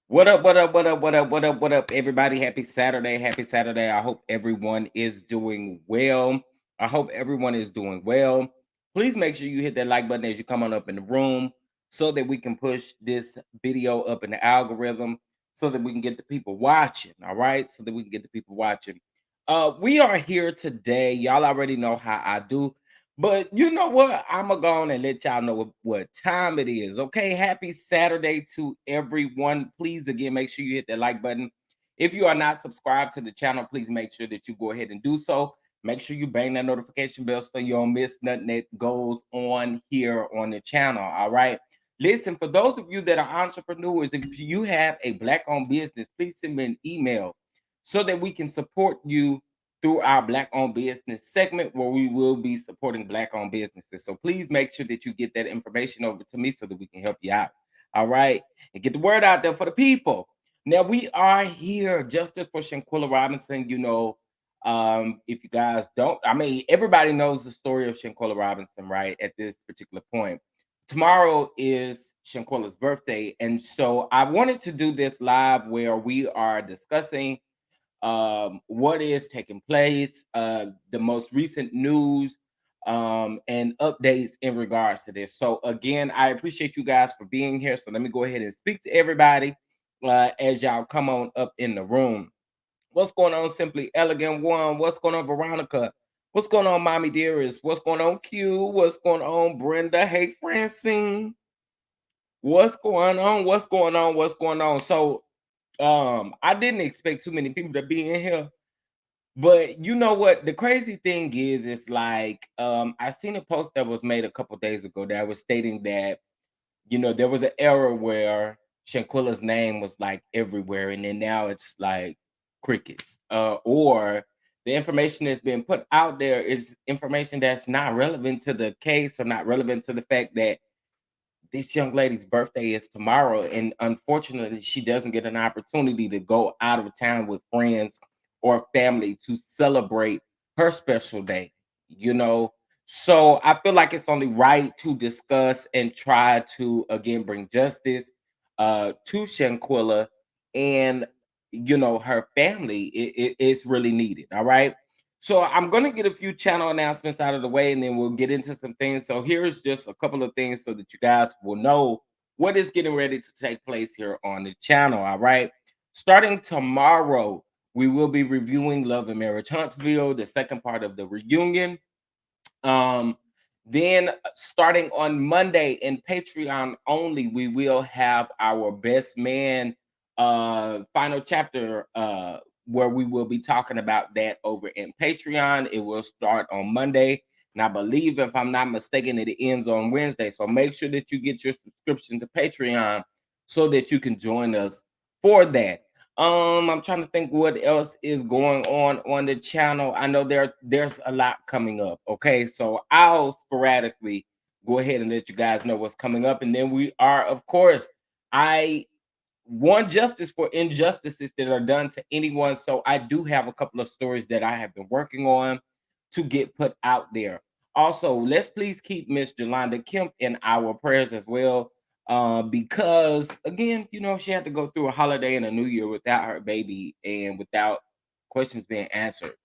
What up, what up, what up, what up, what up, what up, everybody? Happy Saturday. Happy Saturday. I hope everyone is doing well. I hope everyone is doing well. Please make sure you hit that like button as you come on up in the room so that we can push this video up in the algorithm so that we can get the people watching. All right. So that we can get the people watching. We are here today. Y'all already know how I do. But you know what? I'm gonna go on and let y'all know what time it is. Okay, happy Saturday to everyone. Please again make sure you hit that like button. If you are not subscribed to the channel, please make sure that you go ahead and do so. Make sure you bang that notification bell so you don't miss nothing that goes on here on the channel. All right. Listen, for those of you that are entrepreneurs, if you have a black-owned business, please send me an email so that we can support you through our Black owned business segment where we will be supporting Black owned businesses. So please make sure that you get that information over to me so that we can help you out. All right. And get the word out there for the people. Now we are here, Justice for Shanquella Robinson. If you guys don't, I mean, everybody knows the story of Shanquella Robinson, right? At this particular point. Tomorrow is Shanquella's birthday. And so I wanted to do this live where we are discussing what is taking place, the most recent news, and updates in regards to this. So, again, I appreciate you guys for being here. So, let me go ahead and speak to everybody as y'all come on up in the room. What's going on, Simply Elegant One? What's going on, Veronica? What's going on, Mommy Dearest? What's going on, Q? What's going on, Brenda? Hey, Francine. What's going on? What's going on? What's going on? So, I didn't expect too many people to be in here, but you know what? The crazy thing is, it's like I seen a post that was made a couple days ago that was stating that there was an era where Shanquilla's name was like everywhere, and then now it's like crickets. Or the information that's been put out there is information that's not relevant to the case or not relevant to the fact that this young lady's birthday is tomorrow, and unfortunately she doesn't get an opportunity to go out of town with friends or family to celebrate her special day you know so I feel like it's only right to discuss and try to again bring justice to Shanquilla, and her family. It's really needed. All right, so I'm going to get a few channel announcements out of the way and then we'll get into some things. So here's just a couple of things so that you guys will know what is getting ready to take place here on the channel. All right. Starting tomorrow, we will be reviewing Love and Marriage Huntsville, the second part of the reunion. Um, then starting on Monday in Patreon only, we will have our best man final chapter where we will be talking about that over in Patreon. It will start on Monday. And I believe, if I'm not mistaken, it ends on Wednesday. So make sure that you get your subscription to Patreon so that you can join us for that. I'm trying to think what else is going on the channel. I know there's a lot coming up. Okay, so I'll sporadically go ahead and let you guys know what's coming up, and then we are, of course, I want justice for injustices that are done to anyone. So I do have a couple of stories that I have been working on to get put out there. Also, let's please keep Miss Jolanda Kemp in our prayers as well. Because again, she had to go through a holiday and a new year without her baby and without questions being answered.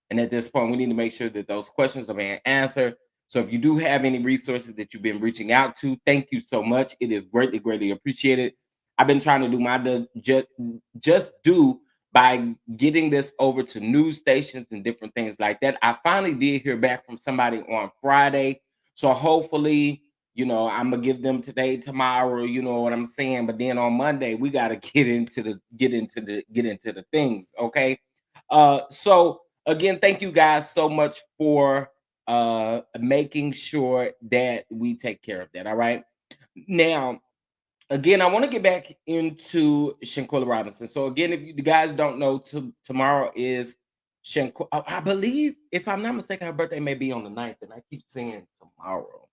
And at this point, we need to make sure that those questions are being answered. So if you do have any resources that you've been reaching out to, thank you so much. It is greatly, greatly appreciated. I've been trying to do my just do by getting this over to news stations and different things like that. I finally did hear back from somebody on Friday. So hopefully, I'm gonna give them today, tomorrow, you know what I'm saying? But then on Monday, we gotta get into the things, okay? So again, thank you guys so much for making sure that we take care of that. All right. Now, again, I want to get back into Shanquella Robinson. So again, if you guys don't know, tomorrow is Shanquella. I believe, if I'm not mistaken, her birthday may be on the 9th, and I keep saying tomorrow.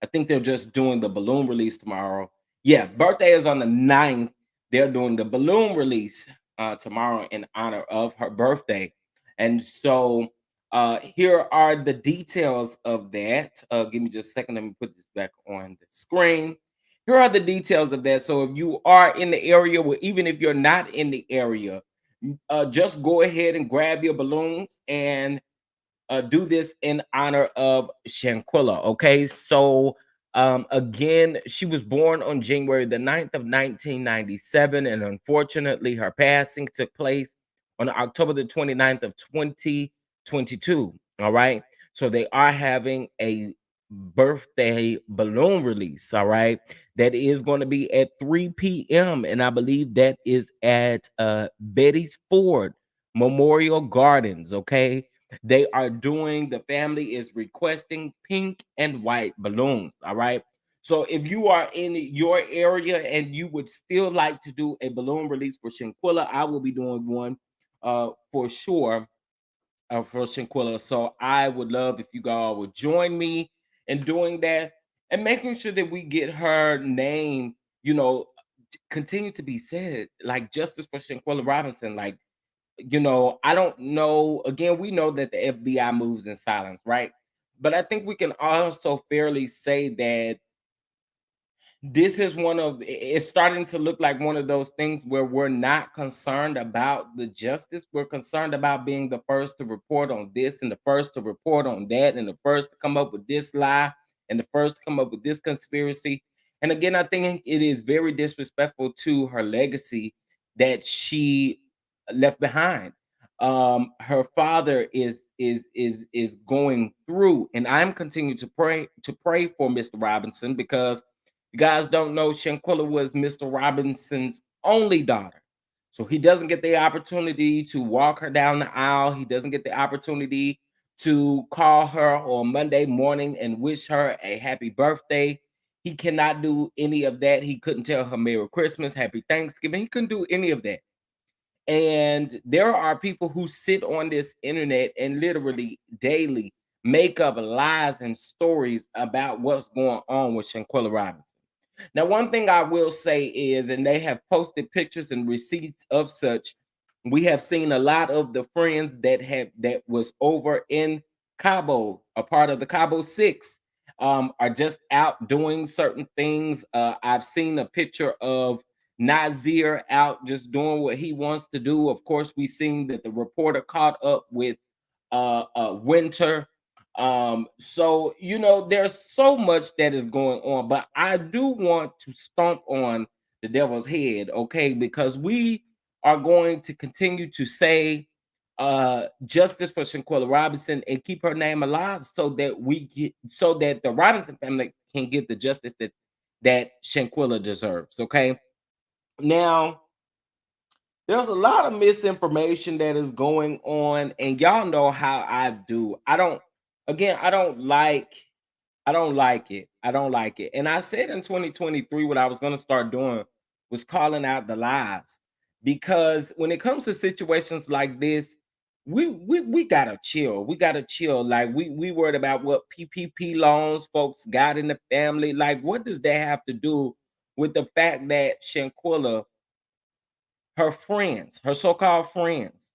I think they're just doing the balloon release tomorrow. Yeah, birthday is on the 9th. They're doing the balloon release tomorrow in honor of her birthday. And so here are the details of that. Give me just a second. Let me put this back on the screen. Here are the details of that. So if you are in the area, or even if you're not in the area, just go ahead and grab your balloons and do this in honor of Shanquella. Okay, so again, she was born on January the 9th of 1997, and unfortunately, her passing took place on October the 29th of 2022. All right, so they are having a birthday balloon release. All right, that is going to be at 3 p.m., and I believe that is at Betty's Ford Memorial Gardens. Okay, they are doing, the family is requesting pink and white balloons. All right. So if you are in your area and you would still like to do a balloon release for Shanquilla, I will be doing one for sure for Shanquilla. So I would love if you all would join me in doing that and making sure that we get her name, you know, continue to be said, like justice for Shanquilla Robinson. Like, I don't know. Again, we know that the FBI moves in silence, right? But I think we can also fairly say that this is it's starting to look like one of those things where we're not concerned about the justice. We're concerned about being the first to report on this and the first to report on that and the first to come up with this lie and the first to come up with this conspiracy. And again, I think it is very disrespectful to her legacy that she left behind. Her father is going through, and I'm continuing to pray for Mr. Robinson, because you guys don't know, Shanquilla was Mr. Robinson's only daughter. So he doesn't get the opportunity to walk her down the aisle. He doesn't get the opportunity to call her on Monday morning and wish her a happy birthday. He cannot do any of that. He couldn't tell her Merry Christmas, Happy Thanksgiving. He couldn't do any of that. And there are people who sit on this internet and literally daily make up lies and stories about what's going on with Shanquilla Robinson. Now, one thing I will say is, and they have posted pictures and receipts of such, we have seen a lot of the friends that was over in Cabo, a part of the Cabo Six, are just out doing certain things. I've seen a picture of Nazir out just doing what he wants to do. Of course, we seen that the reporter caught up with Winter. So there's so much that is going on, but I do want to stomp on the devil's head, okay? Because we are going to continue to say justice for Shanquella Robinson and keep her name alive, so that the Robinson family can get the justice that Shanquella deserves. Okay. Now, there's a lot of misinformation that is going on, and y'all know how I do. I don't like it. I don't like it. And I said in 2023 what I was going to start doing was calling out the lies. Because when it comes to situations like this, we gotta chill. We gotta chill. Like we worried about what PPP loans folks got in the family. Like, what does that have to do with the fact that Shanquilla, her friends, her so-called friends,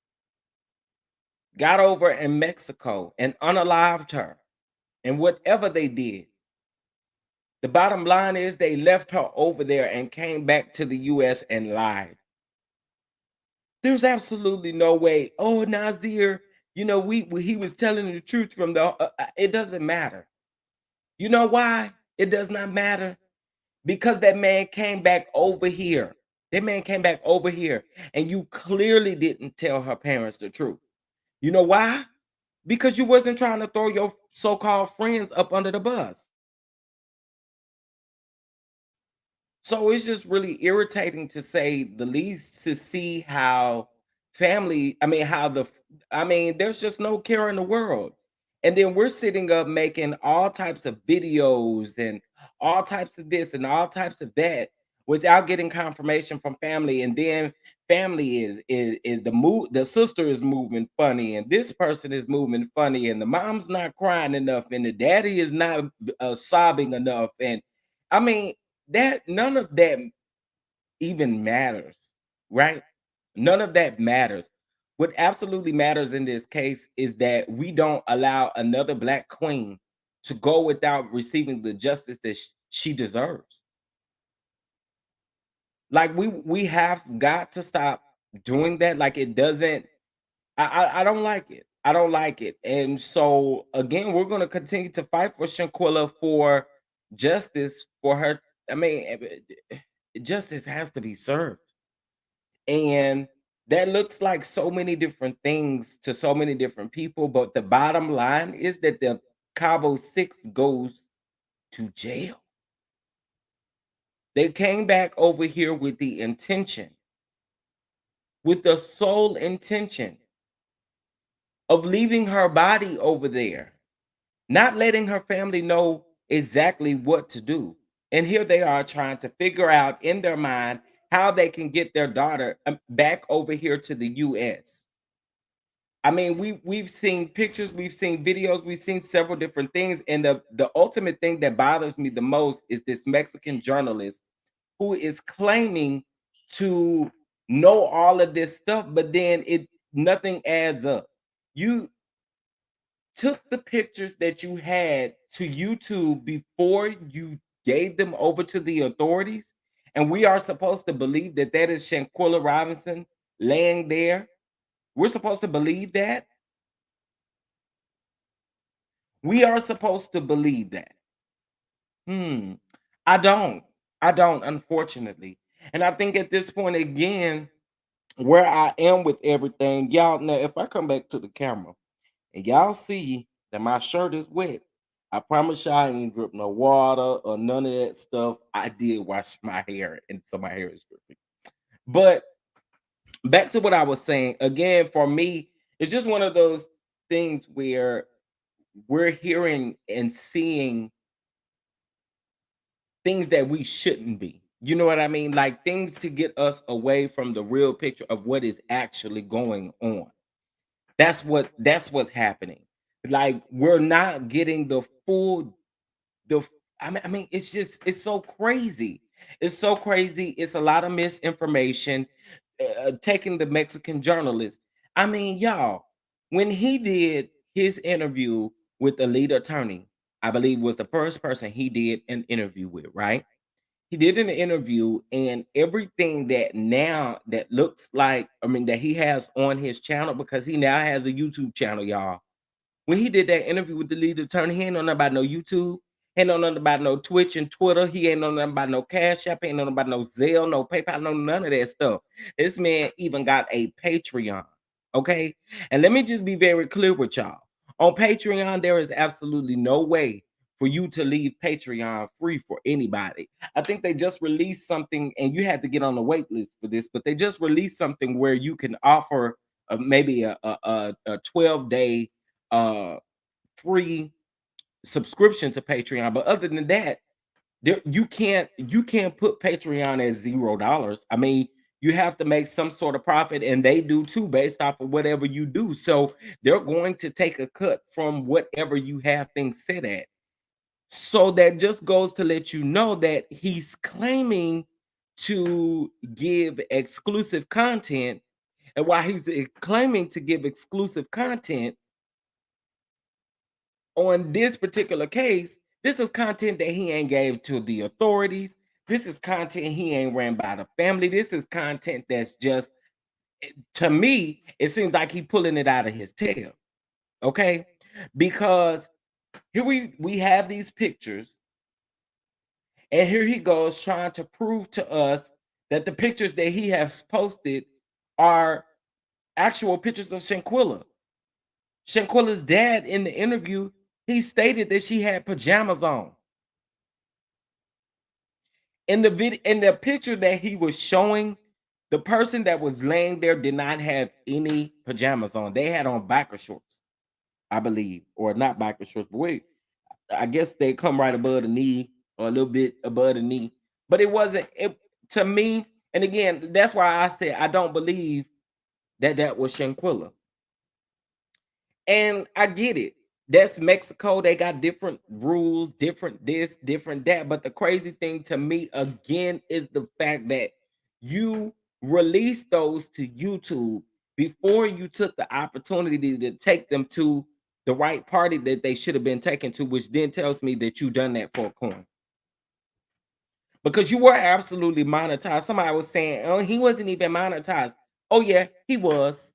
got over in Mexico and unalived her? And whatever they did, the bottom line is they left her over there and came back to the US and lied. There's absolutely no way. Oh, Nazir, he was telling the truth from it doesn't matter. You know why? It does not matter, because that man came back over here. That man came back over here, and you clearly didn't tell her parents the truth. You know why? Because you wasn't trying to throw your so-called friends up under the bus. So it's just really irritating, to say the least, to see how family, I mean, how I mean, there's just no care in the world. And then we're sitting up making all types of videos and all types of this and all types of that without getting confirmation from family. And then family is the sister is moving funny, and this person is moving funny, and the mom's not crying enough, and the daddy is not sobbing enough. And I mean, that none of that even matters, right? None of that matters. What absolutely matters in this case is that we don't allow another black queen to go without receiving the justice that she deserves. Like we have got to stop doing that. Like it doesn't. I don't like it. I don't like it. And so again, we're going to continue to fight for Shanquella for justice for her. I mean, justice has to be served. And that looks like so many different things to so many different people. But the bottom line is that the Cabo Six goes to jail. They came back over here with the intention, with the sole intention of leaving her body over there, not letting her family know exactly what to do. And here they are trying to figure out in their mind how they can get their daughter back over here to the US. I mean, we've seen pictures, we've seen videos, we've seen several different things, and the ultimate thing that bothers me the most is this Mexican journalist who is claiming to know all of this stuff, but then it nothing adds up. You took the pictures that you had to YouTube before you gave them over to the authorities, and we are supposed to believe that that is Shanquella Robinson laying there. We're supposed to believe that. We are supposed to believe that. Hmm. I don't. I don't, unfortunately. And I think at this point, again, where I am with everything, y'all now, if I come back to the camera and y'all see that my shirt is wet, I promise y'all I ain't drip no water or none of that stuff. I did wash my hair, and so my hair is dripping. But back to what I was saying, again, for me, it's just one of those things where we're hearing and seeing things that we shouldn't be. You know what I mean? Like things to get us away from the real picture of what is actually going on. That's what's happening. Like we're not getting the full the f- I mean it's so crazy. It's so crazy. It's a lot of misinformation taking the Mexican journalist. I mean, y'all, when he did his interview with the lead attorney, I believe was the first person he did an interview with, right? He did an interview and everything that now that looks like, I mean, that he has on his channel because he now has a YouTube channel, y'all. When he did that interview with the lead attorney, he ain't know nothing about no YouTube, he ain't know nothing about no Twitch and Twitter, he ain't know nothing about no Cash App, he ain't know nothing about no Zelle, no PayPal, no none of that stuff. This man even got a Patreon. Okay. And let me just be very clear with y'all. On Patreon, there is absolutely no way for you to leave Patreon free for anybody. I think they just released something, and you had to get on the wait list for this, but they just released something where you can offer maybe a 12-day uh free subscription to Patreon. But other than that, you can't put Patreon as $0. I mean, you have to make some sort of profit, and they do too, based off of whatever you do. So they're going to take a cut from whatever you have things set at. So that just goes to let you know that he's claiming to give exclusive content. And while he's claiming to give exclusive content, on this particular case, this is content that he ain't gave to the authorities. This is content he ain't ran by the family. This is content that's just, to me, it seems like he pulling it out of his tail. Okay, because here we have these pictures, and here he goes trying to prove to us that the pictures that he has posted are actual pictures of Shanquella. Shanquella's dad in the interview, he stated that she had pajamas on. In the video, in the picture that he was showing, the person that was laying there did not have any pajamas on. They had on biker shorts, I believe, or not biker shorts, but wait, I guess they come right above the knee or a little bit above the knee. But it wasn't it to me. And again, that's why I said I don't believe that that was Shanquilla. And I get it. That's Mexico. They got different rules, different this, different that. But the crazy thing to me again is the fact that you released those to YouTube before you took the opportunity to take them to the right party that they should have been taken to, which then tells me that you done that for a coin. because you were absolutely monetized. Somebody was saying, "Oh, he wasn't even monetized." Oh yeah, he was.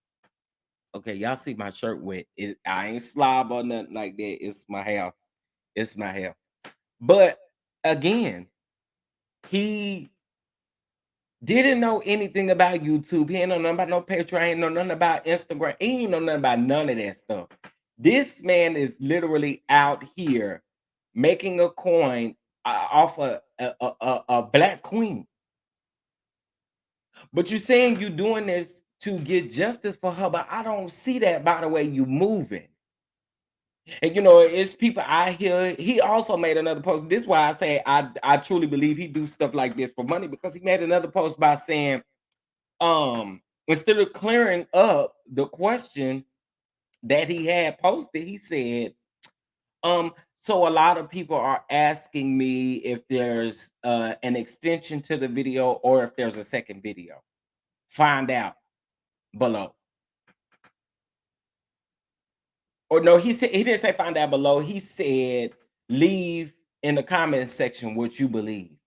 Okay, y'all see my shirt wet. I ain't slob or nothing like that. It's my hair. It's my hair. But again, he didn't know anything about YouTube. He ain't know nothing about no Patreon. He ain't know nothing about Instagram. He ain't know nothing about none of that stuff. This man is literally out here making a coin off a black queen. But you're saying you doing this to get justice for her, but I don't see that by the way you moving. And it's people I hear. He also made another post. This is why I say I truly believe he do stuff like this for money, because he made another post by saying, instead of clearing up the question that he had posted, he said, so a lot of people are asking me if there's an extension to the video or if there's a second video. Find out below. Or no, he didn't say find out below. He said leave in the comment section what you believe.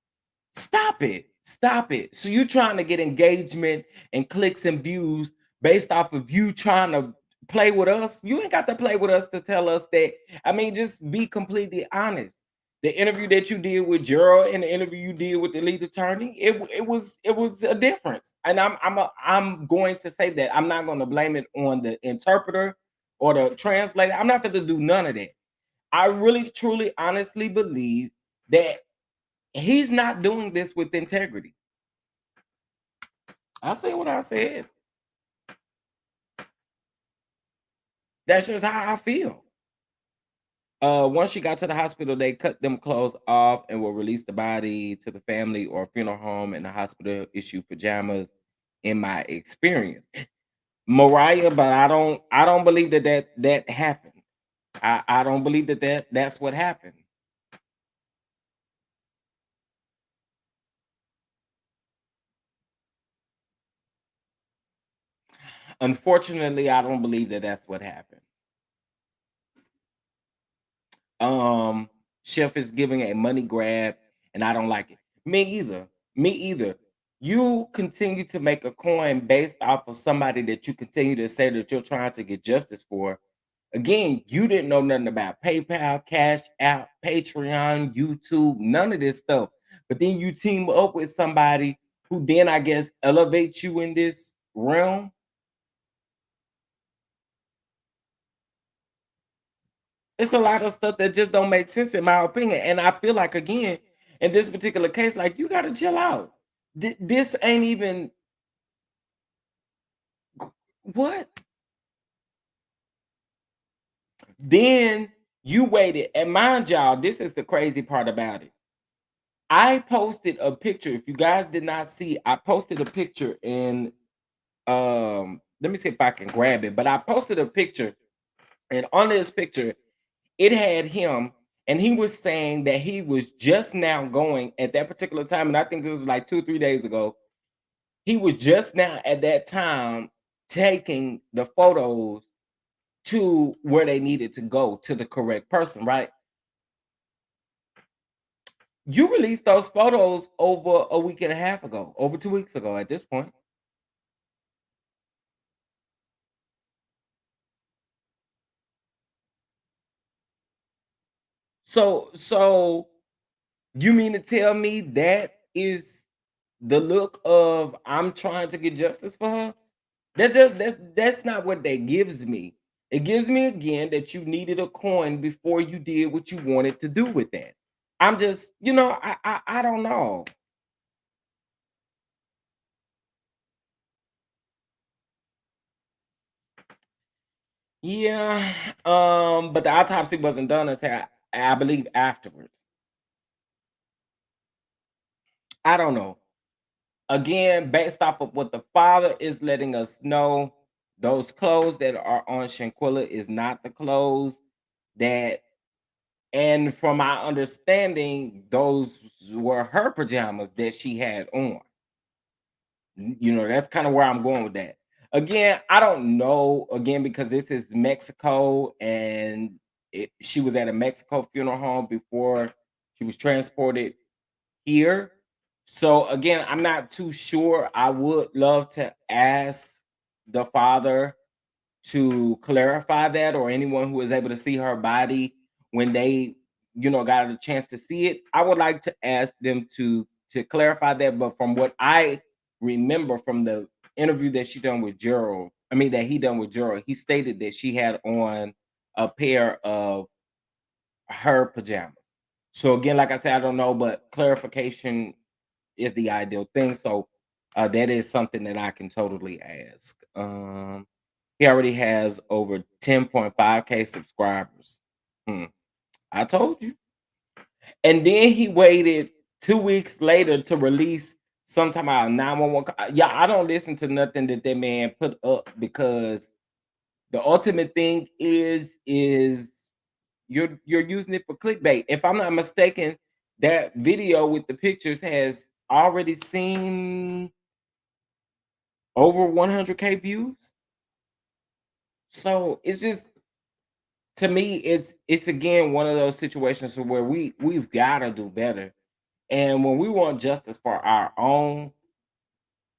Stop it. Stop it. So you trying to get engagement and clicks and views based off of you trying to play with us? You ain't got to play with us to tell us that. I mean, just be completely honest. The interview that you did with Gerald and the interview you did with the lead attorney, it was a difference. And I'm going to say that I'm not going to blame it on the interpreter or the translator. I'm not going to do none of that. I really, truly, honestly believe that he's not doing this with integrity. I said what I said. That's just how I feel. Once she got to the hospital, they cut them clothes off and will release the body to the family or funeral home, and the hospital issue pajamas. In my experience, Mariah, but I don't believe that happened. I don't believe that's what happened. Unfortunately, I don't believe that that's what happened. Um, Chef is giving a money grab, and I don't like it. Me either. Me either. You continue to make a coin based off of somebody that you continue to say that you're trying to get justice for. Again, you didn't know nothing about PayPal, Cash App, Patreon, YouTube, none of this stuff. But then you team up with somebody who then I guess elevates you in this realm. It's a lot of stuff that just don't make sense in my opinion, and I feel like again, in this particular case, like you gotta chill out. This ain't even what. Then you waited, and mind y'all, this is the crazy part about it. I posted a picture. If you guys did not see, I posted a picture in let me see if I can grab it, but I posted a picture, and on this picture, it had him, and he was saying that he was just now going at that particular time, and I think this was like 2 3 days ago. He was just now at that time taking the photos to where they needed to go to the correct person, right? You released those photos over a week and a half ago, over 2 weeks ago at this point. So you mean to tell me that is the look of I'm trying to get justice for her? That's not what that gives me. It gives me again that you needed a coin before you did what you wanted to do with that. I'm just, I don't know. Yeah, but the autopsy wasn't done until I believe afterwards. I don't know. Again, based off of what the father is letting us know, those clothes that are on Shanquella is not the clothes that, and from my understanding, those were her pajamas that she had on. That's kind of where I'm going with that. Again, I don't know, again, because this is Mexico, and she was at a Mexico funeral home before she was transported here. So again, I'm not too sure. I would love to ask the father to clarify that, or anyone who was able to see her body when they, got a chance to see it. I would like to ask them to clarify that. But from what I remember from the interview that she done with Gerald, I mean that he done with Gerald, he stated that she had on a pair of her pajamas. So again, like I said, I don't know, but clarification is the ideal thing. So that is something that I can totally ask. He already has over 10.5K subscribers. Hmm, I told you. And then he waited 2 weeks later to release sometime out 911. Yeah, I don't listen to nothing that that man put up, because the ultimate thing is you're using it for clickbait. If I'm not mistaken, that video with the pictures has already seen over 100K views. So it's just, to me, it's again one of those situations where we've got to do better. And when we want justice for our own,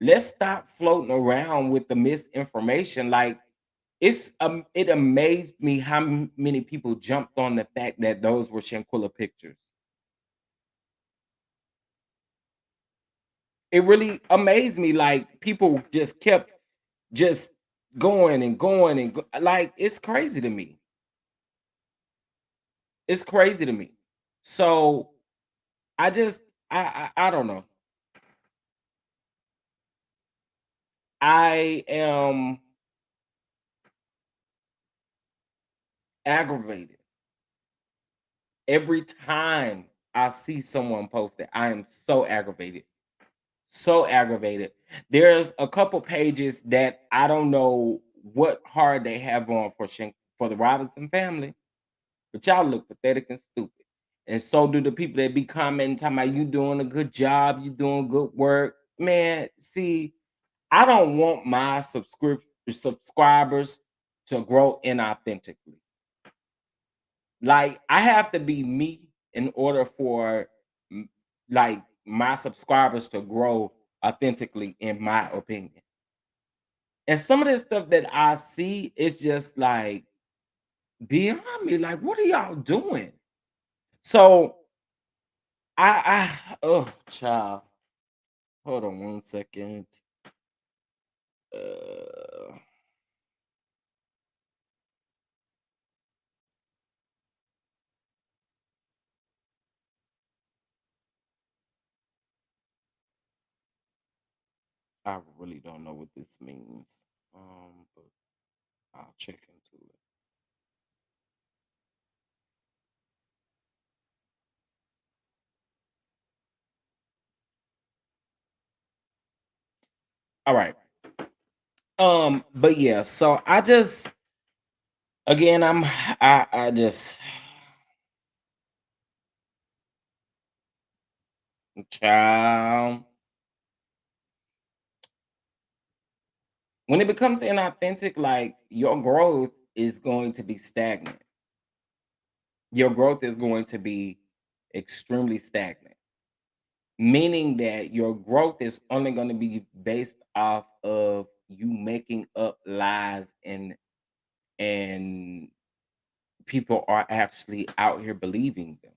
let's stop floating around with the misinformation. Like, it amazed me how many people jumped on the fact that those were Shanquella pictures. It really amazed me. Like, people just kept just going and going and like, it's crazy to me. It's crazy to me. So I just I don't know. I am aggravated every time I see someone post it. I am so aggravated. So aggravated. There's a couple pages that I don't know what hard they have on for the Robinson family, but y'all look pathetic and stupid. And so do the people that be commenting, talking about you doing a good job, you doing good work. Man, see, I don't want my subscribers to grow inauthentically. Like, I have to be me in order for m- like my subscribers to grow authentically, in my opinion. And some of this stuff that I see is just like beyond me. Like, what are y'all doing? So oh child, hold on one second. Uh, I really don't know what this means. But I'll check into it. All right. But yeah, so I just, again, I just, child, when it becomes inauthentic, like, your growth is going to be stagnant. Your growth is going to be extremely stagnant, meaning that your growth is only going to be based off of you making up lies, and people are actually out here believing them.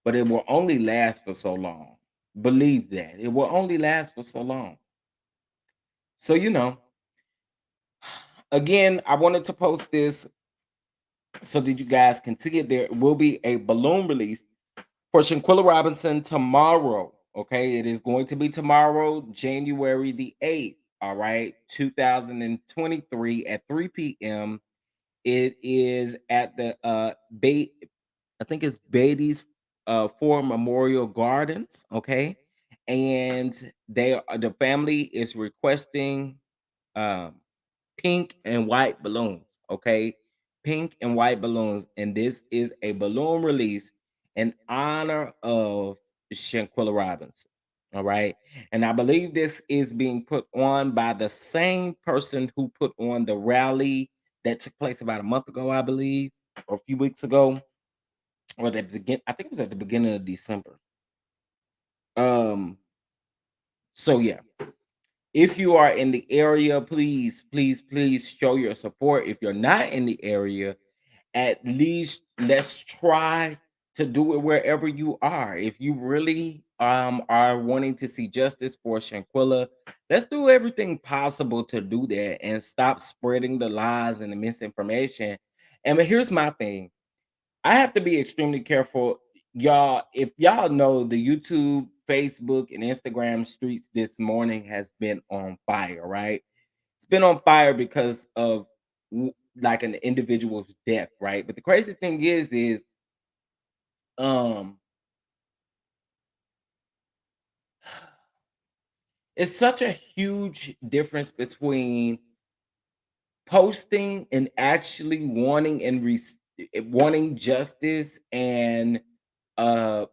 But it will only last for so long. Believe that. It will only last for so long. So, again, I wanted to post this so that you guys can see it. There will be a balloon release for Shanquella Robinson tomorrow. Okay, it is going to be tomorrow, January the 8th. All right, 2023 at 3 p.m. It is at the I think it's Beatty's Ford Memorial Gardens. Okay, and the family is requesting um pink and white balloons. Okay, pink and white balloons, and this is a balloon release in honor of Shanquella Robinson. All right, and I believe this is being put on by the same person who put on the rally that took place about a month ago, I believe, or a few weeks ago, or I think it was at the beginning of December. Um, so yeah, if you are in the area, please, please, please show your support. If you're not in the area, at least let's try to do it wherever you are. If you really are wanting to see justice for Shanquella, let's do everything possible to do that and stop spreading the lies and the misinformation. And but here's my thing. I have to be extremely careful. Y'all, if y'all know, the YouTube, Facebook, and Instagram streets this morning has been on fire, right? It's been on fire because of like an individual's death, right? But the crazy thing is um it's such a huge difference between posting and actually wanting and wanting justice and uh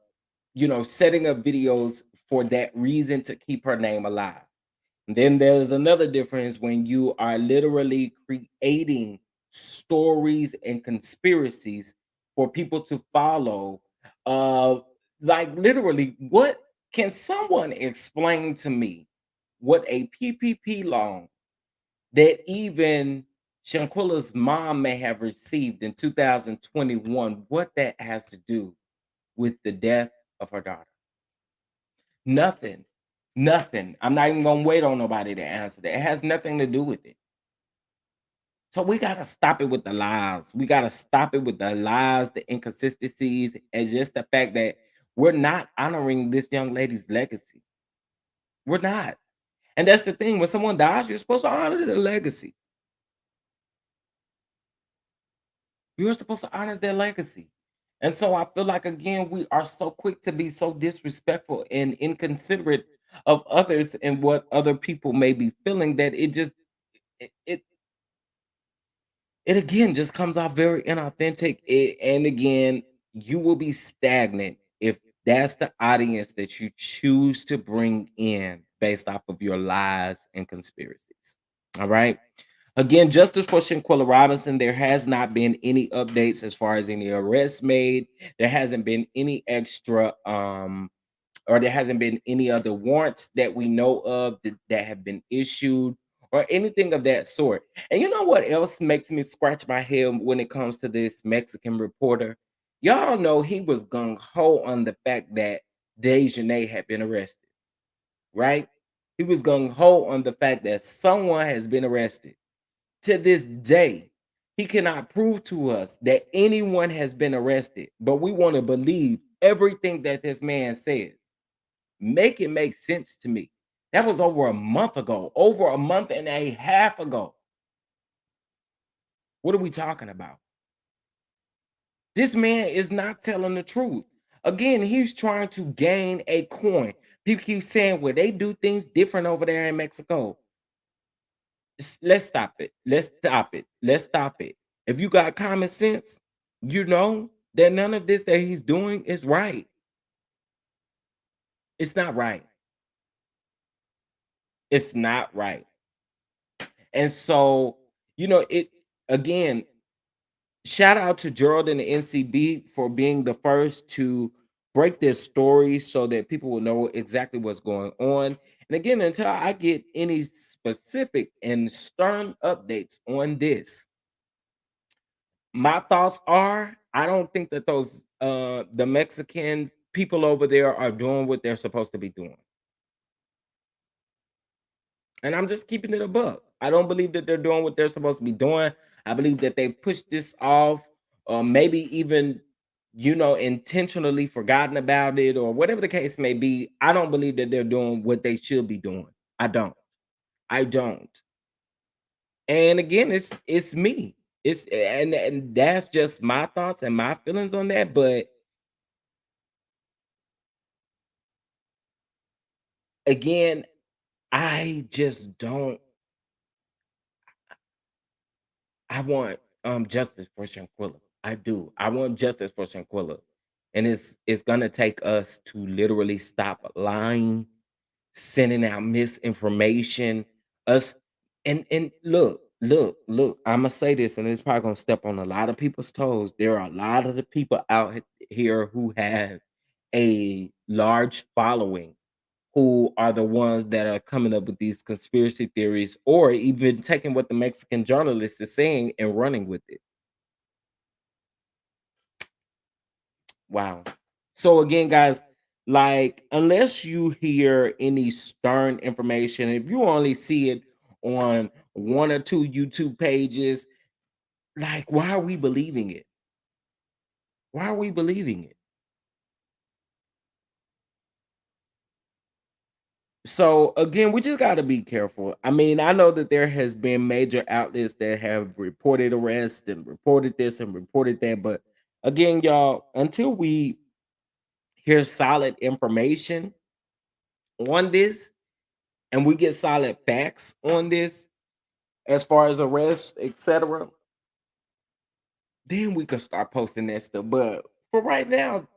setting up videos for that reason to keep her name alive. And then there's another difference when you are literally creating stories and conspiracies for people to follow. Uh, like literally, what can someone explain to me what a PPP loan that even Shanquilla's mom may have received in 2021, what that has to do with the death of her daughter? Nothing. Nothing. I'm not even gonna wait on nobody to answer that. It has nothing to do with it. So we gotta stop it with the lies. We gotta stop it with the lies, the inconsistencies, and just the fact that we're not honoring this young lady's legacy. We're not. And that's the thing. When someone dies, you're supposed to honor the legacy. You're supposed to honor their legacy. And so I feel like again, we are so quick to be so disrespectful and inconsiderate of others and what other people may be feeling that it it, it again just comes off very inauthentic. And again, you will be stagnant if that's the audience that you choose to bring in based off of your lies and conspiracies. All right. Again, justice for Shanquella Robinson. There has not been any updates as far as any arrests made. There hasn't been any extra or there hasn't been any other warrants that we know of that have been issued or anything of that sort. And you know what else makes me scratch my head when it comes to this Mexican reporter? Y'all know he was gung ho on the fact that Dejanay had been arrested, right? He was gung ho on the fact that someone has been arrested. To this day, he cannot prove to us that anyone has been arrested, but we want to believe everything that this man says. Make it make sense to me. That was over a month ago, over a month and a half ago. What are we talking about? This man is not telling the truth. Again, he's trying to gain a coin. People keep saying, well, they do things different over there in Mexico. Let's stop it. Let's stop it. Let's stop it. If you got common sense, you know that none of this that he's doing is right. It's not right. It's not right. And so, it again, shout out to Gerald and the NCB for being the first to break this story so that people will know exactly what's going on. And again, until I get any specific and stern updates on this, my thoughts are I don't think that those the Mexican people over there are doing what they're supposed to be doing. And I'm just keeping it a buck. I don't believe that they're doing what they're supposed to be doing. I believe that they pushed this off, or maybe even, intentionally forgotten about it, or whatever the case may be. I don't believe that they're doing what they should be doing. I don't. I don't. And again, it's me. And that's just my thoughts and my feelings on that. But again, I just don't. I want justice for Shanquilla. I do. I want justice for Shanquilla. And it's gonna take us to literally stop lying, sending out misinformation. Us and look, I'ma say this, and it's probably gonna step on a lot of people's toes. There are a lot of the people out here who have a large following who are the ones that are coming up with these conspiracy theories or even taking what the Mexican journalist is saying and running with it. Wow. So again, guys, like unless you hear any stern information, if you only see it on one or two YouTube pages, like why are we believing it? Why are we believing it? So again, we just got to be careful. I mean, I know that there has been major outlets that have reported arrests and reported this and reported that, but again, y'all, until we hear solid information on this and we get solid facts on this as far as arrests, etc., then we can start posting that stuff. But for right now,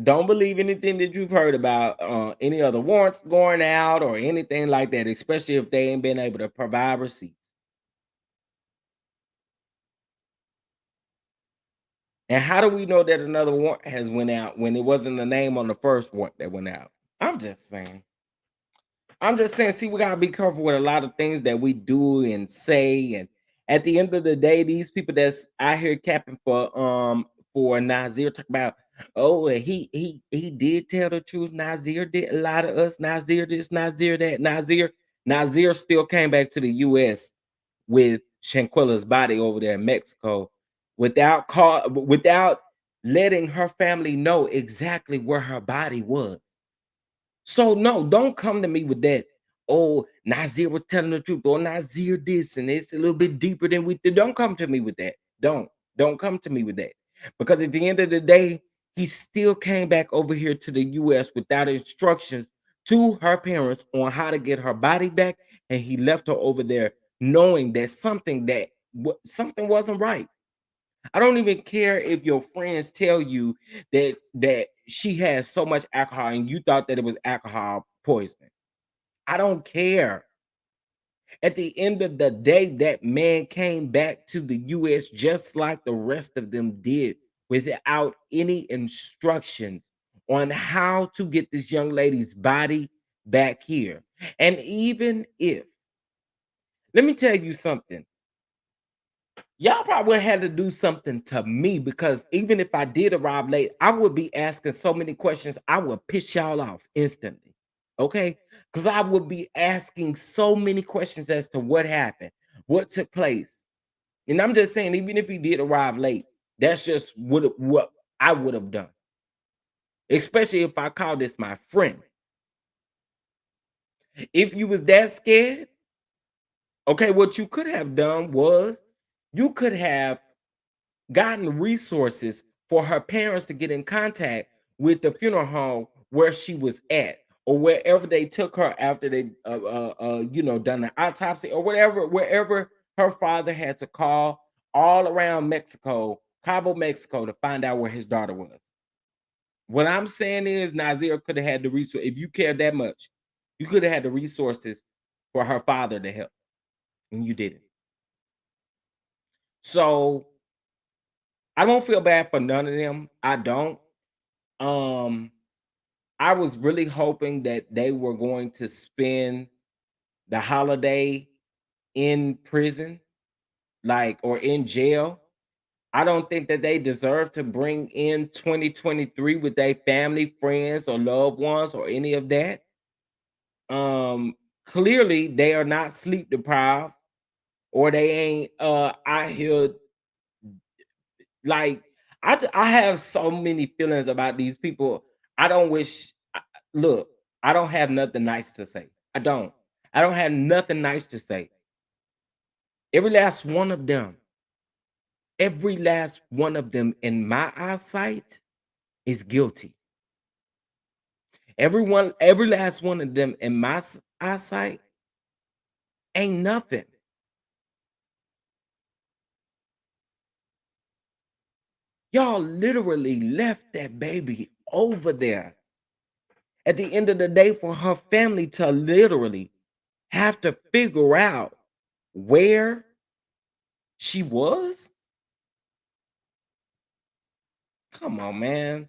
don't believe anything that you've heard about any other warrants going out or anything like that, especially if they ain't been able to provide receipts. And how do we know that another warrant has went out when it wasn't the name on the first warrant that went out? I'm just saying. I'm just saying, see, we gotta be careful with a lot of things that we do and say. And at the end of the day, these people that's out here capping for Nazir talk about, oh, he did tell the truth. Nazir did lie to us. Nazir this, Nazir that, Nazir still came back to the US with Shanquella's body over there in Mexico without letting her family know exactly where her body was. So no, don't come to me with that. Oh, Nazir was telling the truth. Or Nazir this and it's a little bit deeper than we did. Don't come to me with that. Don't come to me with that. Because at the end of the day, he still came back over here to the US without instructions to her parents on how to get her body back. And he left her over there knowing that something wasn't right. I don't even care if your friends tell you that she has so much alcohol and you thought that it was alcohol poisoning. I don't care. At the end of the day, that man came back to the US just like the rest of them did without any instructions on how to get this young lady's body back here. And even if, let me tell you something. Y'all probably had to do something to me because even if I did arrive late, I would be asking so many questions. I would piss y'all off instantly. Okay. Because I would be asking so many questions as to what happened, what took place. And I'm just saying, even if he did arrive late, that's just what I would have done, especially if I called this my friend. If you was that scared, okay, what you could have done was you could have gotten resources for her parents to get in contact with the funeral home where she was at or wherever they took her after they done the autopsy or whatever, wherever her father had to call all around Mexico, Cabo, Mexico, to find out where his daughter was. What I'm saying is Nazir could have had the resource. If you care that much, you could have had the resources for her father to help, and you didn't. So I don't feel bad for none of them. I don't. Um, I was really hoping that they were going to spend the holiday in prison, like or in jail. I don't think that they deserve to bring in 2023 with their family, friends, or loved ones, or any of that. Clearly they are not sleep deprived, or they ain't out here like I have so many feelings about these people. I don't wish look, I don't have nothing nice to say. I don't. I don't have nothing nice to say. Every last one of them, every last one of them in my eyesight is guilty. Every last one of them in my eyesight ain't nothing. Y'all literally left that baby over there at the end of the day for her family to literally have to figure out where she was? Come on, man.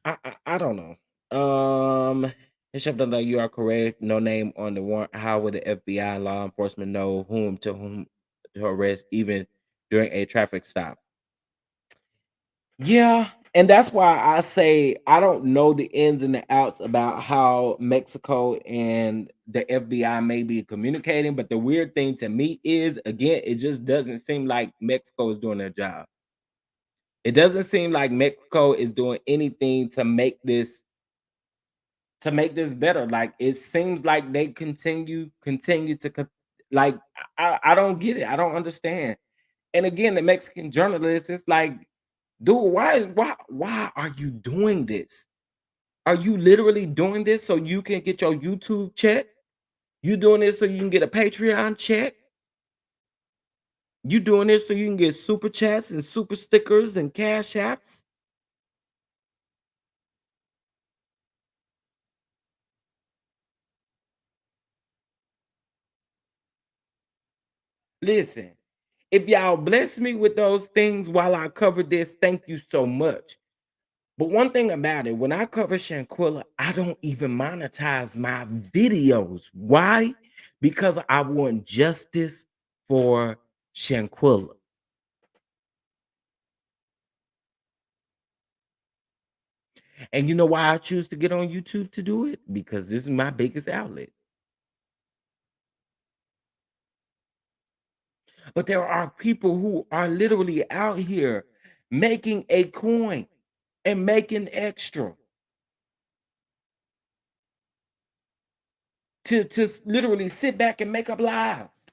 I don't know. Bishop, no, you are correct. No name on the warrant. How would the FBI and law enforcement know whom to arrest, even during a traffic stop? Yeah, and that's why I say I don't know the ins and the outs about how Mexico and the FBI may be communicating. But the weird thing to me is, again, it just doesn't seem like Mexico is doing their job. It doesn't seem like Mexico is doing anything to make this better. Like it seems like they continue to like I don't get it. I don't understand. And again, the Mexican journalist is like, dude, why are you doing this? Are you literally doing this so you can get your YouTube check? You doing this so you can get a Patreon check? You doing this so you can get super chats and super stickers and cash apps? Listen, if y'all bless me with those things while I cover this, thank you so much. But one thing about it, when I cover Shanquella, I don't even monetize my videos. Why? Because I want justice for Shanquella. And you know why I choose to get on YouTube to do it? Because this is my biggest outlet. But there are people who are literally out here making a coin and making extra to literally sit back and make up lies.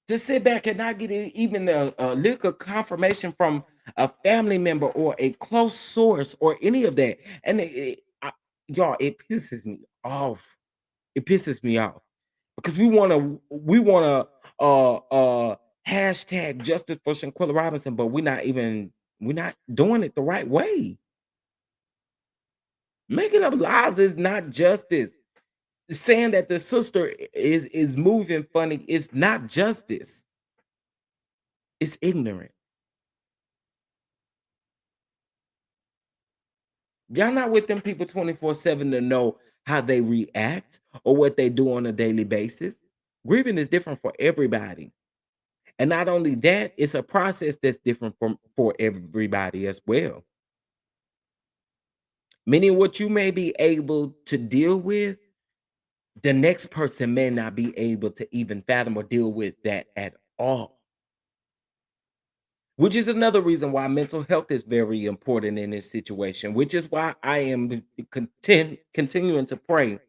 To sit back and not get even a lick of confirmation from a family member or a close source or any of that. And y'all, it pisses me off. It pisses me off because we wanna hashtag justice for Shanquella Robinson, but we're not doing it the right way. Making up lies is not justice. Saying that the sister is moving funny is not justice. It's ignorant. Y'all not with them people 24/7 to know how they react or what they do on a daily basis. Grieving is different for everybody. And not only that, it's a process that's different from for everybody as well. Meaning what you may be able to deal with, the next person may not be able to even fathom or deal with that at all. Which is another reason why mental health is very important in this situation, which is why I am continuing to pray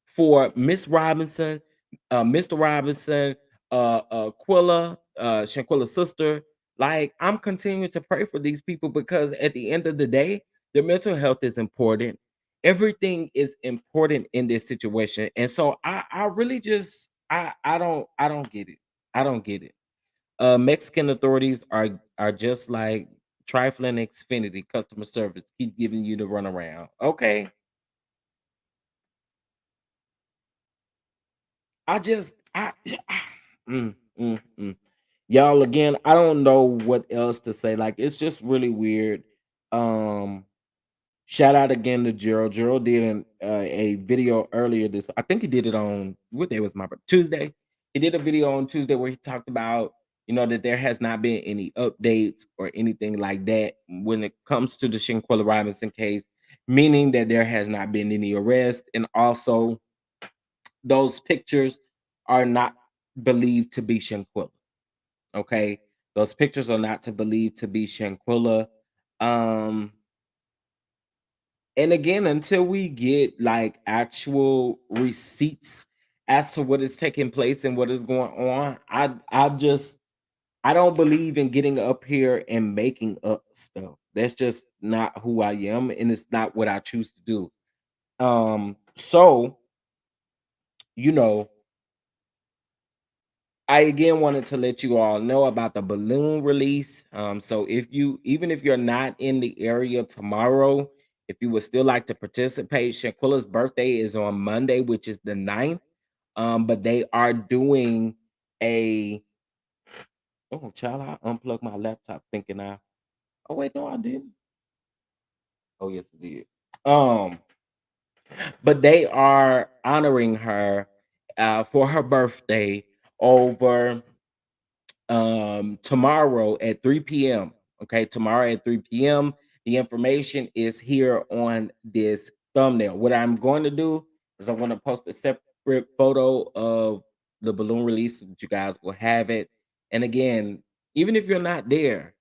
for Miss Robinson, Mr. Robinson, Shanquilla's sister. Like, I'm continuing to pray for these people because at the end of the day, their mental health is important. Everything is important in this situation. And so I really just I don't get it. I don't get it. Mexican authorities are just like trifling Xfinity customer service, keep giving you the runaround. Okay, I just mm, mm. Y'all again. I don't know what else to say. Like it's just really weird. Um, Shout out again to Gerald. Gerald did a video earlier this. I think he did it on what day was my Tuesday. He did a video on Tuesday where he talked about that there has not been any updates or anything like that when it comes to the Shanquella Robinson case, meaning that there has not been any arrest, and also those pictures are not believed to be Shanquella. Okay, those pictures are not to believe to be Shanquella. Um, And again, until we get like actual receipts as to what is taking place and what is going on, I don't believe in getting up here and making up stuff. That's just not who I am, and it's not what I choose to do. So you know, I again wanted to let you all know about the balloon release. So even if you're not in the area tomorrow, if you would still like to participate, Shaquilla's birthday is on Monday, which is the 9th. But they are doing a child, I unplugged my laptop thinking oh wait, no, I didn't. Oh, yes, it did. Um, but they are honoring her for her birthday over tomorrow at 3 p.m. Okay, tomorrow at 3 p.m. The information is here on this thumbnail. What I'm going to do is I'm going to post a separate photo of the balloon release so that you guys will have it. And again, even if you're not there,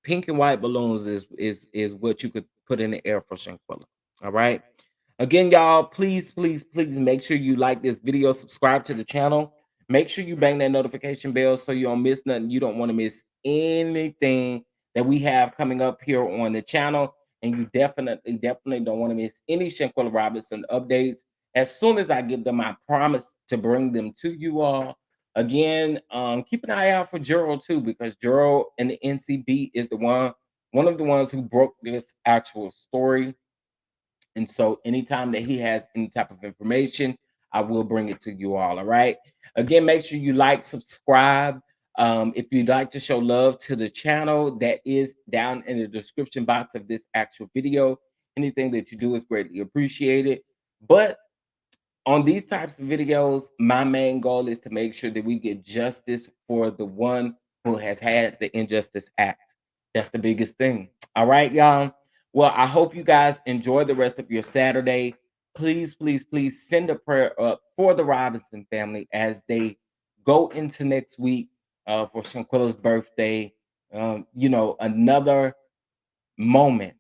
pink and white balloons is what you could put in the air for Shanquella. All right. Again, y'all, please, please, please make sure you like this video, subscribe to the channel. Make sure you bang that notification bell so you don't miss nothing. You don't want to miss anything that we have coming up here on the channel. And you definitely, definitely don't want to miss any Shanquella Robinson updates. As soon as I get them, I promise to bring them to you all. Again, keep an eye out for Gerald too, because Gerald and the NCB is the one of the ones who broke this actual story. And so anytime that he has any type of information, I will bring it to you all. All right. Again, make sure you like, subscribe. If you'd like to show love to the channel, that is down in the description box of this actual video. Anything that you do is greatly appreciated. But on these types of videos, my main goal is to make sure that we get justice for the one who has had the injustice act. That's the biggest thing. All right, y'all. Well, I hope you guys enjoy the rest of your Saturday. Please, please, please send a prayer up for the Robinson family as they go into next week for Shanquilla's birthday. Another moment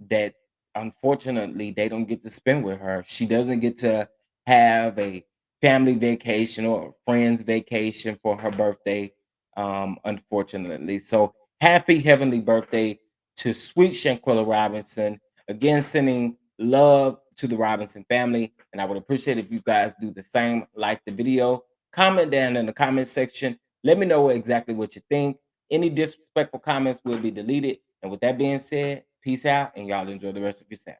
that unfortunately they don't get to spend with her. She doesn't get to have a family vacation or a friend's vacation for her birthday, unfortunately. So happy heavenly birthday to sweet Shanquella Robinson. Again, sending love to the Robinson family. And I would appreciate if you guys do the same, like the video, comment down in the comment section. Let me know exactly what you think. Any disrespectful comments will be deleted. And with that being said, peace out and y'all enjoy the rest of your Saturday.